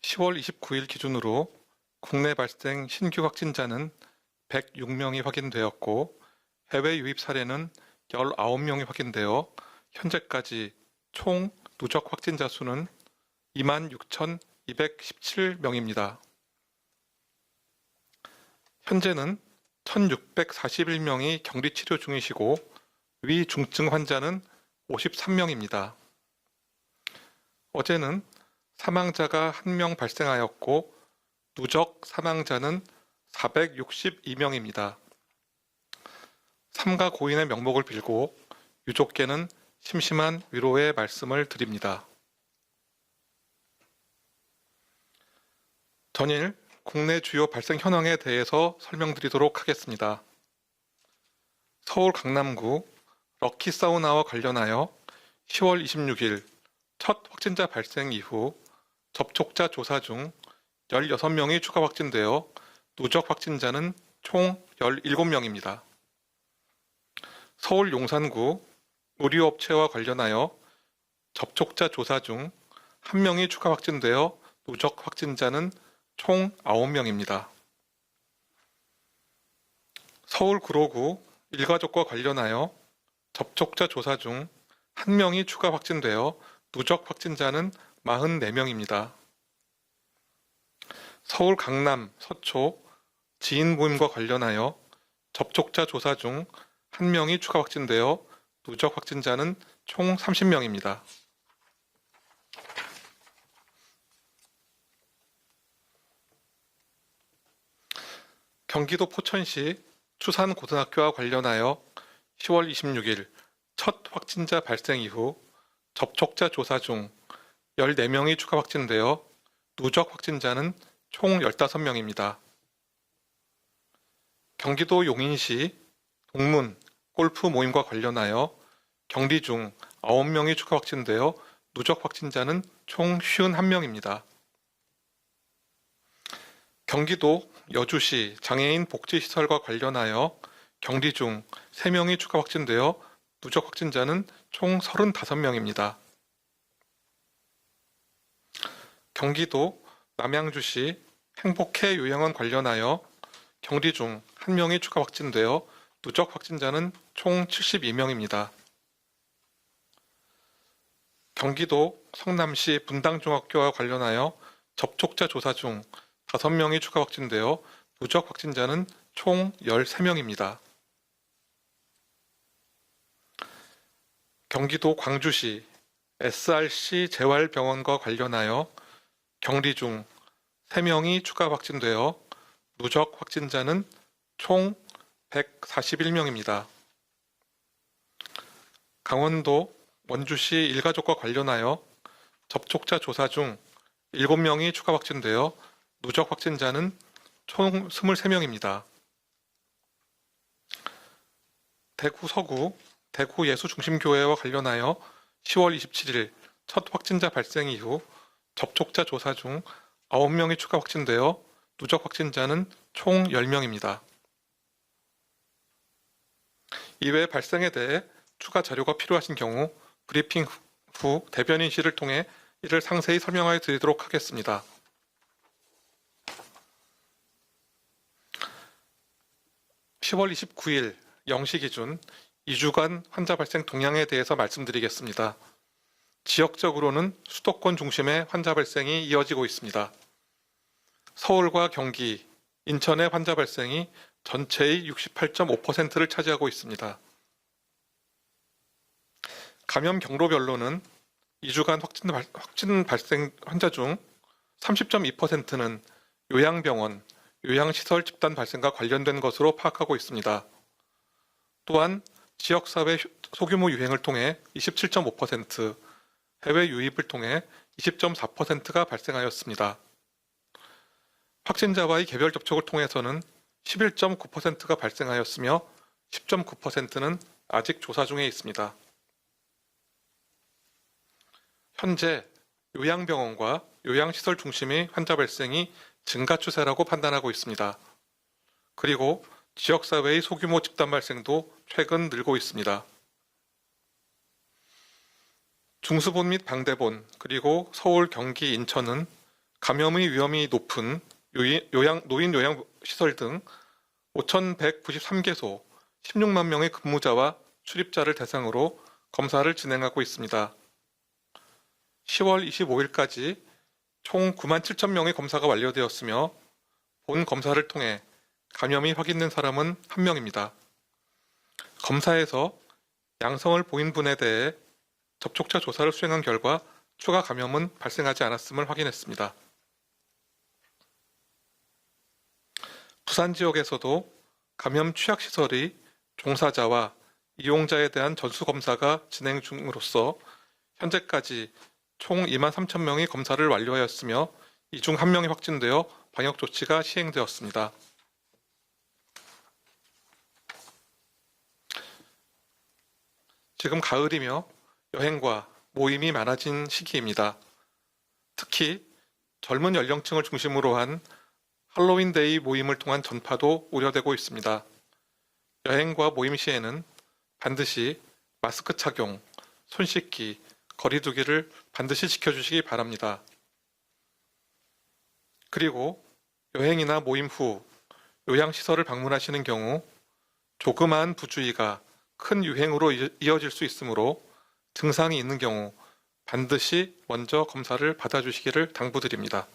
10월 29일 기준으로 국내 발생 신규 확진자는 106명이 확인되었고 해외 유입 사례는 19명이 확인되어 현재까지 총 누적 확진자 수는 26,217명입니다. 현재는 1,641명이 격리 치료 중이시고 위중증 환자는 53명입니다. 어제는 사망자가 1명 발생하였고 누적 사망자는 462명입니다. 삼가 고인의 명목을 빌고 유족께는 심심한 위로의 말씀을 드립니다. 전일 국내 주요 발생 현황에 대해서 설명드리도록 하겠습니다. 서울 강남구 럭키 사우나와 관련하여 10월 26일 첫 확진자 발생 이후 접촉자 조사 중 16명이 추가 확진되어 누적 확진자는 총 17명입니다. 서울 용산구 의류업체와 관련하여 접촉자 조사 중 1명이 추가 확진되어 누적 확진자는 총 9명입니다. 서울 구로구 일가족과 관련하여 접촉자 조사 중 1명이 추가 확진되어 누적 확진자는 44명입니다. 서울 강남 서초 지인 모임과 관련하여 접촉자 조사 중 1명이 추가 확진되어 누적 확진자는 총 30명입니다. 경기도 포천시 추산고등학교와 관련하여 10월 26일 첫 확진자 발생 이후 접촉자 조사 중 14명이 추가 확진되어 누적 확진자는 총 15명입니다. 경기도 용인시 동문 골프 모임과 관련하여 격리 중 9명이 추가 확진되어 누적 확진자는 총 51명입니다. 경기도 여주시 장애인 복지시설과 관련하여 격리 중 3명이 추가 확진되어 누적 확진자는 총 35명입니다. 경기도 남양주시 행복해 요양원 관련하여 격리 중 1명이 추가 확진되어 누적 확진자는 총 72명입니다. 경기도 성남시 분당중학교와 관련하여 접촉자 조사 중 5명이 추가 확진되어 누적 확진자는 총 13명입니다. 경기도 광주시 SRC 재활병원과 관련하여 격리 중 3명이 추가 확진되어 누적 확진자는 총 141명입니다. 강원도 원주시 일가족과 관련하여 접촉자 조사 중 7명이 추가 확진되어 누적 확진자는 총 23명입니다. 대구 서구 대구 예수중심교회와 관련하여 10월 27일 첫 확진자 발생 이후 접촉자 조사 중 9명이 추가 확진되어 누적 확진자는 총 10명입니다. 이외 발생에 대해 추가 자료가 필요하신 경우 브리핑 후 대변인실을 통해 이를 상세히 설명하여 드리도록 하겠습니다. (10월 29일) 0시 기준 2주간 환자 발생 동향에 대해서 말씀드리겠습니다. 지역적으로는 수도권 중심의 환자 발생이 이어지고 있습니다. 서울과 경기, 인천의 환자 발생이 전체의 68.5%를 차지하고 있습니다. 감염 경로별로는 2주간 확진 발생 환자 중 30.2%는 요양병원, 요양시설 집단 발생과 관련된 것으로 파악하고 있습니다. 또한 지역사회 소규모 유행을 통해 27.5%, 해외 유입을 통해 20.4%가 발생하였습니다. 확진자와의 개별 접촉을 통해서는 11.9%가 발생하였으며 10.9%는 아직 조사 중에 있습니다. 현재 요양병원과 요양시설 중심의 환자 발생이 증가 추세라고 판단하고 있습니다. 그리고 지역사회의 소규모 집단 발생도 최근 늘고 있습니다. 중수본 및 방대본, 그리고 서울, 경기, 인천은 감염의 위험이 높은 노인 요양시설 등 5,193개소 16만 명의 근무자와 출입자를 대상으로 검사를 진행하고 있습니다. 10월 25일까지 총 9만 7천 명의 검사가 완료되었으며 본 검사를 통해 감염이 확인된 사람은 1명입니다. 검사에서 양성을 보인 분에 대해 접촉자 조사를 수행한 결과 추가 감염은 발생하지 않았음을 확인했습니다. 부산 지역에서도 감염 취약시설의 종사자와 이용자에 대한 전수검사가 진행 중으로서 현재까지 총 2만 3천 명의 검사를 완료하였으며 이 중 1명이 확진되어 방역조치가 시행되었습니다. 지금 가을이며 여행과 모임이 많아진 시기입니다. 특히 젊은 연령층을 중심으로 한 할로윈데이 모임을 통한 전파도 우려되고 있습니다. 여행과 모임 시에는 반드시 마스크 착용, 손 씻기, 거리 두기를 반드시 지켜주시기 바랍니다. 그리고 여행이나 모임 후 요양시설을 방문하시는 경우 조그마한 부주의가 큰 유행으로 이어질 수 있으므로 증상이 있는 경우 반드시 먼저 검사를 받아주시기를 당부드립니다.